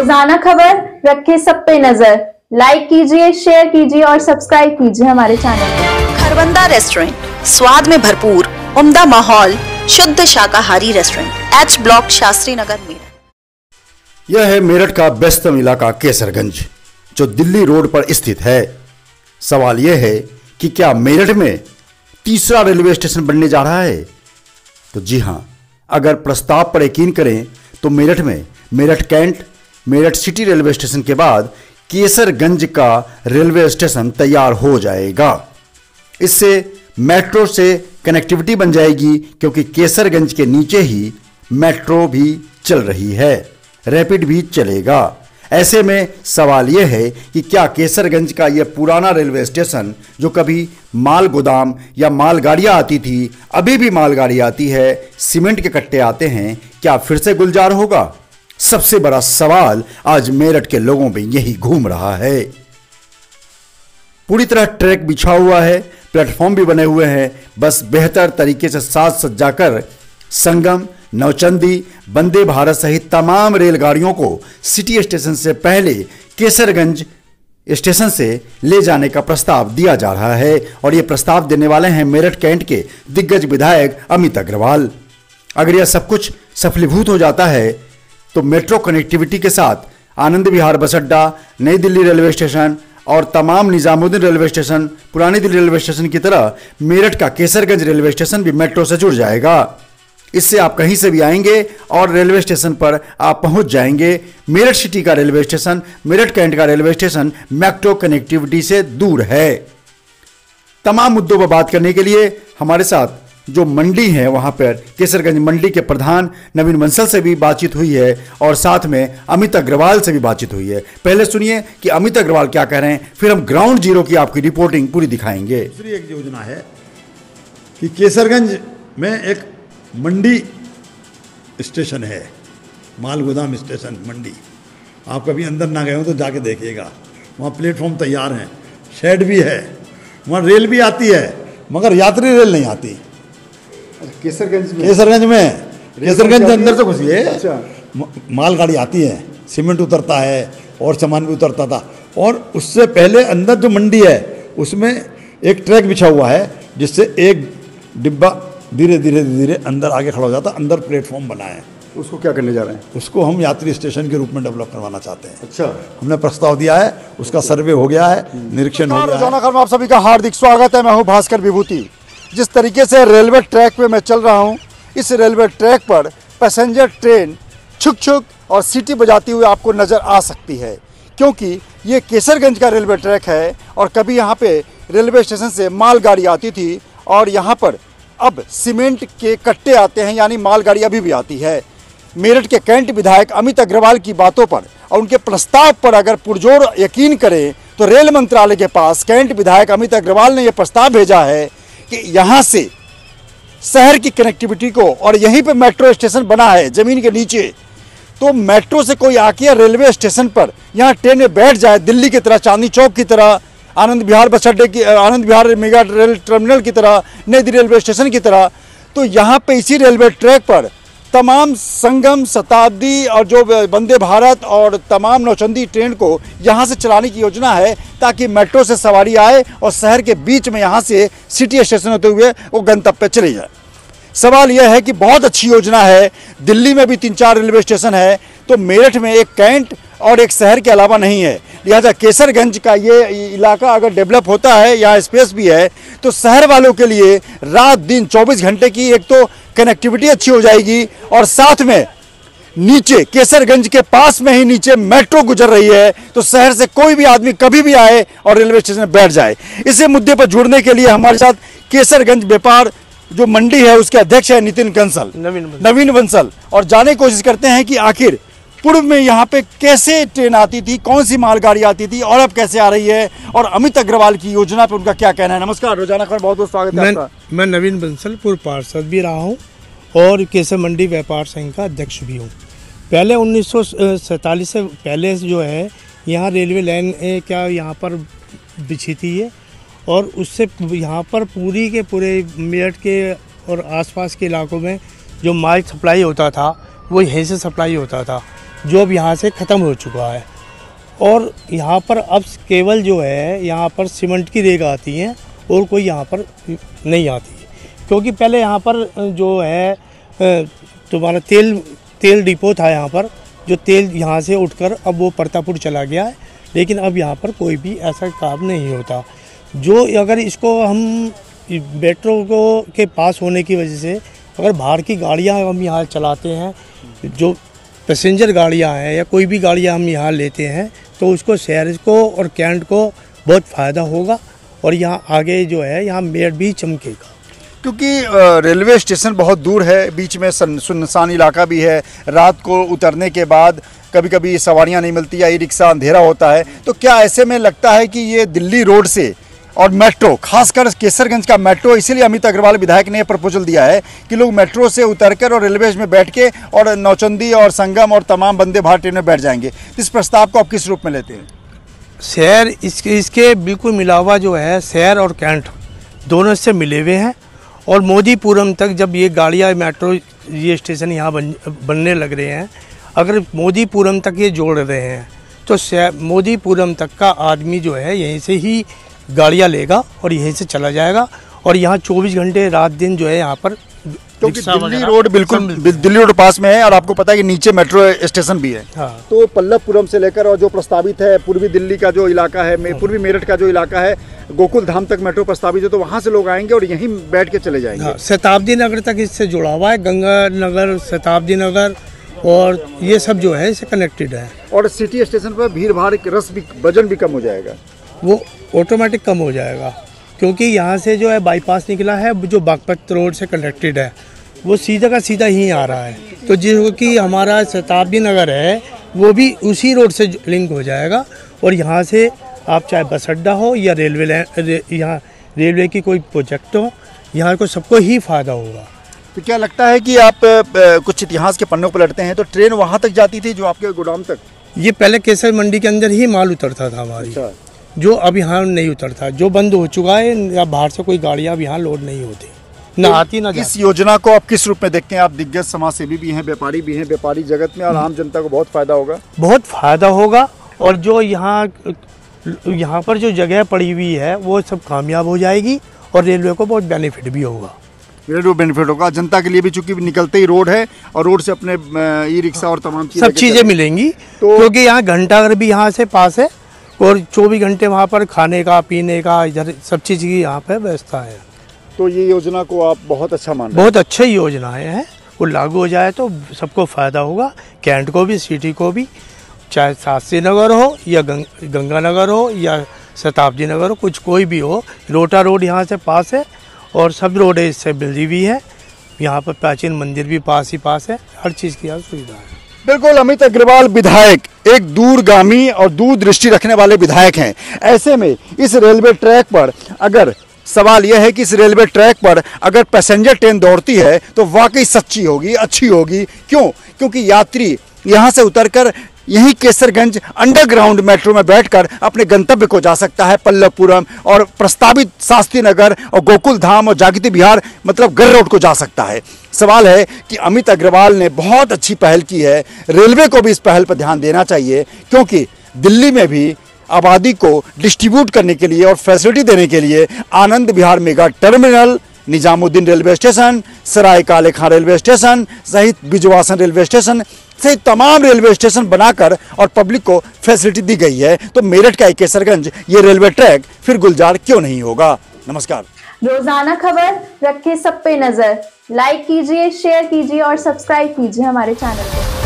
रोजाना खबर रखे सब पे नजर। लाइक कीजिए, शेयर कीजिए और सब्सक्राइब कीजिए हमारे चैनल को। खरवंदा रेस्टोरेंट, स्वाद में भरपूर, उम्दा माहौल, शुद्ध शाकाहारी restaurant, H block, Shastri Nagar, Meerut. यह है मेरठ का व्यस्तम इलाका केसरगंज, जो दिल्ली रोड पर स्थित है। सवाल यह है कि क्या मेरठ में तीसरा रेलवे स्टेशन बनने जा रहा है? तो जी हां, अगर प्रस्ताव पर यकीन करें तो मेरठ में Meerut cantt, Meerut city railway station के बाद केसरगंज का रेलवे स्टेशन तैयार हो जाएगा। इससे मेट्रो से कनेक्टिविटी बन जाएगी, क्योंकि केसरगंज के नीचे ही मेट्रो भी चल रही है, रैपिड भी चलेगा। ऐसे में सवाल यह है कि क्या केसरगंज का यह पुराना रेलवे स्टेशन, जो कभी माल गोदाम या मालगाड़ियां आती थी, अभी भी मालगाड़ी आती है, सीमेंट के कट्टे आते हैं, क्या फिर से गुलजार होगा? सबसे बड़ा सवाल आज मेरठ के लोगों में यही घूम रहा है। पूरी तरह ट्रैक बिछा हुआ है, प्लेटफॉर्म भी बने हुए हैं, बस बेहतर तरीके से साज सज्जाकर संगम, नौचंदी, वंदे भारत सहित तमाम रेलगाड़ियों को सिटी स्टेशन से पहले केसरगंज स्टेशन से ले जाने का प्रस्ताव दिया जा रहा है। और यह प्रस्ताव देने वाले हैं मेरठ कैंट के दिग्गज विधायक अमित अग्रवाल। अगर यह सब कुछ सफलीभूत हो जाता है तो मेट्रो कनेक्टिविटी के साथ आनंद विहार बस अड्डा, नई दिल्ली रेलवे स्टेशन और तमाम निजामुद्दीन रेलवे स्टेशन, पुरानी दिल्ली रेलवे स्टेशन की तरह मेरठ का केसरगंज रेलवे स्टेशन भी मेट्रो से जुड़ जाएगा। इससे आप कहीं से भी आएंगे और रेलवे स्टेशन पर आप पहुंच जाएंगे। मेरठ सिटी का रेलवे स्टेशन, मेरठ कैंट का रेलवे स्टेशन मेट्रो कनेक्टिविटी से दूर है। तमाम मुद्दों पर बात करने के लिए हमारे साथ जो मंडी है, वहां पर केसरगंज मंडी के प्रधान नवीन बंसल से भी बातचीत हुई है और साथ में अमित अग्रवाल से भी बातचीत हुई है। पहले सुनिए कि अमित अग्रवाल क्या कह रहे हैं, फिर हम ग्राउंड जीरो की आपकी रिपोर्टिंग पूरी दिखाएंगे। दूसरी एक योजना है कि केसरगंज में एक मंडी स्टेशन है, माल गोदाम स्टेशन मंडी। आप कभी अंदर ना गए हो तो जाके देखिएगा, वहाँ प्लेटफॉर्म तैयार हैं, शेड भी है, वहाँ रेल भी आती है, मगर यात्री रेल नहीं आती। केसरगंज के अंदर से घुसिए, मालगाड़ी आती है, सीमेंट उतरता है और सामान भी उतरता था। और उससे पहले अंदर जो मंडी है उसमें एक ट्रैक बिछा हुआ है, जिससे एक डिब्बा धीरे धीरे धीरे अंदर आगे खड़ा हो जाता, अंदर प्लेटफॉर्म बना है। उसको क्या करने जा रहे हैं? उसको हम यात्री स्टेशन के रूप में डेवलप करवाना चाहते हैं। अच्छा, हमने प्रस्ताव दिया है, उसका सर्वे हो गया है, निरीक्षण हो गया है। रोजाना खबर में आप सभी का हार्दिक स्वागत है। मैं हूं भास्कर विभूति। जिस तरीके से रेलवे ट्रैक पे मैं चल रहा हूं, इस रेलवे ट्रैक पर पैसेंजर ट्रेन छुक छुक और सीटी बजाती हुई आपको नज़र आ सकती है, क्योंकि ये केसरगंज का रेलवे ट्रैक है और कभी यहाँ पे रेलवे स्टेशन से मालगाड़ी आती थी और यहाँ पर अब सीमेंट के कट्टे आते हैं, यानी मालगाड़ी अभी भी आती है। मेरठ के कैंट विधायक अमित अग्रवाल की बातों पर और उनके प्रस्ताव पर अगर पुरजोर यकीन करें तो रेल मंत्रालय के पास कैंट विधायक अमित अग्रवाल ने यह प्रस्ताव भेजा है कि यहाँ से शहर की कनेक्टिविटी को, और यहीं पे मेट्रो स्टेशन बना है ज़मीन के नीचे, तो मेट्रो से कोई आके रेलवे स्टेशन पर यहाँ ट्रेन में बैठ जाए, दिल्ली की तरह, चांदनी चौक की तरह, आनंद विहार बस अड्डे की, आनंद विहार मेगा रेल टर्मिनल की तरह, नई दिल्ली रेलवे स्टेशन की तरह, तो यहाँ पे इसी रेलवे ट्रैक पर तमाम संगम, शताब्दी और जो वंदे भारत और तमाम नौचंदी ट्रेन को यहाँ से चलाने की योजना है, ताकि मेट्रो से सवारी आए और शहर के बीच में यहाँ से सिटी स्टेशन होते हुए वो गंतव्य पे चले जाए। सवाल यह है कि बहुत अच्छी योजना है, दिल्ली में भी 3-4 रेलवे स्टेशन है, तो मेरठ में एक कैंट और एक शहर के अलावा नहीं है। लिहाजा केसरगंज का ये इलाका अगर डेवलप होता है, यहाँ स्पेस भी है, तो शहर वालों के लिए रात दिन 24 घंटे की एक तो कनेक्टिविटी अच्छी हो जाएगी और साथ में नीचे केसरगंज के पास में ही नीचे मेट्रो गुजर रही है, तो शहर से कोई भी आदमी कभी भी आए और रेलवे स्टेशन में बैठ जाए। इसी मुद्दे पर जुड़ने के लिए हमारे साथ केसरगंज व्यापार जो मंडी है उसके अध्यक्ष है नवीन बंसल, और जानने की कोशिश करते हैं कि आखिर पूर्व में यहाँ पे कैसे ट्रेन आती थी, कौन सी मालगाड़ी आती थी और अब कैसे आ रही है, और अमित अग्रवाल की योजना पे उनका क्या कहना है। नमस्कार, रोजाना खबर बहुत बहुत स्वागत है आपका। मैं नवीन बंसल, पूर्व पार्षद भी रहा हूँ और केसर मंडी व्यापार संघ का अध्यक्ष भी हूँ। पहले 1947 से पहले जो है यहाँ रेलवे लाइन क्या यहाँ पर बिछी थी ये, और उससे यहाँ पर पूरी के पूरे मेरठ के और आसपास के इलाकों में जो माल सप्लाई होता था वो यहीं से सप्लाई होता था। जो अब यहाँ से ख़त्म हो चुका है। और यहाँ पर अब केवल जो है यहाँ पर सीमेंट की रेग आती हैं और कोई यहाँ पर नहीं आती, क्योंकि पहले यहाँ पर जो है तुम्हारा तेल डिपो था यहाँ पर, जो तेल यहाँ से उठकर अब वो परतापुर चला गया है, लेकिन अब यहाँ पर कोई भी ऐसा काम नहीं होता। जो अगर इसको हम मेट्रो को के पास होने की वजह से अगर बाहर की गाड़ियाँ हम यहाँ चलाते हैं, जो पैसेंजर गाड़ियाँ हैं या कोई भी गाड़ियाँ हम यहाँ लेते हैं, तो उसको शहर को और कैंट को बहुत फ़ायदा होगा और यहाँ आगे जो है यहाँ मेरठ भी चमकेगा। क्योंकि रेलवे स्टेशन बहुत दूर है, बीच में सुनसान इलाका भी है, रात को उतरने के बाद कभी कभी सवारियां नहीं मिलती या ई रिक्शा अंधेरा होता है, तो क्या ऐसे में लगता है कि ये दिल्ली रोड से और मेट्रो, खासकर केसरगंज का मेट्रो, इसीलिए अमित अग्रवाल विधायक ने प्रपोजल दिया है कि लोग मेट्रो से उतरकर और रेलवे में बैठ के और नौचंदी और संगम और तमाम वंदे भारत ट्रेन में बैठ जाएंगे। इस प्रस्ताव को आप किस रूप में लेते हैं? शहर इसके बिल्कुल मिलावा जो है शहर और कैंट दोनों से मिले हुए हैं, और मोदीपुरम तक जब ये गाड़ियाँ मेट्रो ये स्टेशन यहाँ बनने लग रहे हैं, अगर मोदीपुरम तक ये जोड़ रहे हैं तो मोदीपुरम तक का आदमी जो है यहीं से ही गाड़ियाँ लेगा और यहीं से चला जाएगा, और यहाँ 24 घंटे रात दिन जो है यहाँ पर, क्योंकि दिल्ली रोड बिल्कुल दिल्ली रोड पास में है और आपको पता है कि नीचे मेट्रो स्टेशन भी है। हाँ। तो पल्लवपुरम से लेकर और जो प्रस्तावित है पूर्वी दिल्ली का जो इलाका है, पूर्वी मेरठ का जो इलाका है, गोकुल धाम तक मेट्रो प्रस्तावित है, तो वहाँ से लोग आएंगे और यहीं बैठ के चले जाएंगे। हाँ, शताब्दी नगर तक इससे जुड़ा हुआ है, गंगा नगर, शताब्दी नगर और ये सब जो है इससे कनेक्टेड है। और सिटी स्टेशन पर भीड़ भाड़ रस भी, वजन भी कम हो जाएगा, वो ऑटोमेटिक कम हो जाएगा, क्योंकि यहाँ से जो है बाईपास निकला है जो बागपत रोड से कनेक्टेड है, वो सीधा का सीधा ही आ रहा है। तो जो कि हमारा शताब्दी नगर है वो भी उसी रोड से लिंक हो जाएगा, और यहाँ से आप चाहे बस अड्डा हो या यहाँ रेलवे की कोई प्रोजेक्ट हो, यहाँ को सबको ही फ़ायदा होगा। तो क्या लगता है कि आप कुछ इतिहास के पन्नों पर पलटते हैं तो ट्रेन वहाँ तक जाती थी जो आपके गोदाम तक? ये पहले केसर मंडी के अंदर ही माल उतरता था हमारी। अच्छा। जो अब यहाँ नहीं उतरता, जो बंद हो चुका है, या बाहर से कोई गाड़ियाँ अब यहाँ लोड नहीं होती, ना आती ना जाती। इस योजना को आप किस रूप में देखते हैं? आप दिग्गज समाज सेवी भी हैं, व्यापारी भी हैं, व्यापारी जगत में और आम जनता को बहुत फायदा होगा। बहुत फायदा होगा, और जो यहाँ पर जो जगह पड़ी हुई है वो सब कामयाब हो जाएगी, और रेलवे को बहुत बेनिफिट भी होगा। रेलवे बेनिफिट होगा जनता के लिए भी, चूंकि निकलते ही रोड है और रोड से अपने ई रिक्शा और तमाम सब चीज़ें मिलेंगी। तो क्योंकि यहाँ घंटाघर भी यहाँ से पास है और 24 घंटे वहाँ पर खाने का, पीने का, इधर सब चीज़ की यहाँ पे व्यवस्था है। तो ये योजना को आप बहुत अच्छा मान रहे हैं? बहुत अच्छी योजनाएं हैं, वो लागू हो जाए तो सबको फ़ायदा होगा, कैंट को भी, सिटी को भी, चाहे शास्त्री नगर हो या गंगा नगर हो या शताब्दी नगर हो, कुछ कोई भी हो। रोटा रोड यहाँ से पास है और सब रोड इससे मिली हुई है, यहाँ पर प्राचीन मंदिर भी पास है, हर चीज़ की यहाँ सुविधा है। बिल्कुल, अमित अग्रवाल विधायक एक दूरगामी और दूरदृष्टि रखने वाले विधायक हैं। ऐसे में इस रेलवे ट्रैक पर अगर सवाल यह है कि इस रेलवे ट्रैक पर अगर पैसेंजर ट्रेन दौड़ती है तो वाकई सच्ची होगी, अच्छी होगी। क्यों? क्योंकि यात्री यहाँ से उतरकर यही केसरगंज अंडरग्राउंड मेट्रो में बैठकर अपने गंतव्य को जा सकता है, पल्लवपुरम और प्रस्तावित शास्त्री नगर और गोकुल धाम और जागृति विहार, मतलब गर रोड को जा सकता है। सवाल है कि अमित अग्रवाल ने बहुत अच्छी पहल की है, रेलवे को भी इस पहल पर ध्यान देना चाहिए, क्योंकि दिल्ली में भी आबादी को डिस्ट्रीब्यूट करने के लिए और फैसिलिटी देने के लिए Anand Vihar mega terminal, Nizamuddin railway station, Sarai Kale Khan railway station सहित बिजवासन रेलवे स्टेशन सहित तमाम रेलवे स्टेशन बनाकर और पब्लिक को फैसिलिटी दी गई है। तो मेरठ का केसरगंज ये रेलवे ट्रैक फिर गुलजार क्यों नहीं होगा? नमस्कार। रोजाना खबर रखे सब पे नजर, लाइक कीजिए, शेयर कीजिए और सब्सक्राइब कीजिए हमारे चैनल को।